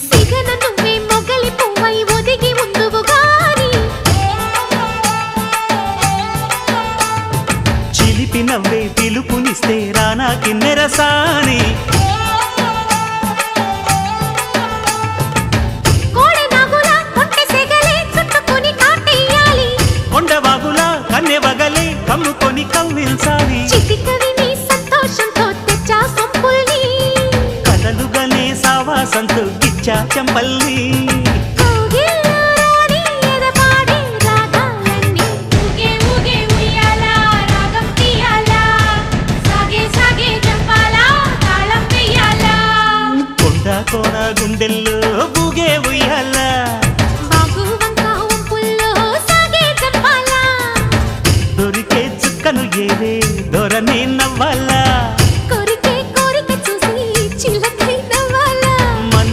సిగన నువ్వే మొగలి పువ్వై ఒదిగి ఉందువు గాని చిలిపి నవ్వే పిలుపునిస్తే రానా కిన్నెరసాని కన్నెవగలే కమ్ముకొని కవ్విల్సాలి చిటికవి నీ సంతోషంతో తెచ్చా సొంపుల్ని కలలుగనే సావాసంతో గిచ్చా చెంపల్ని కొండ కోన గుండెల్లో బూగే ఉయ్యాలా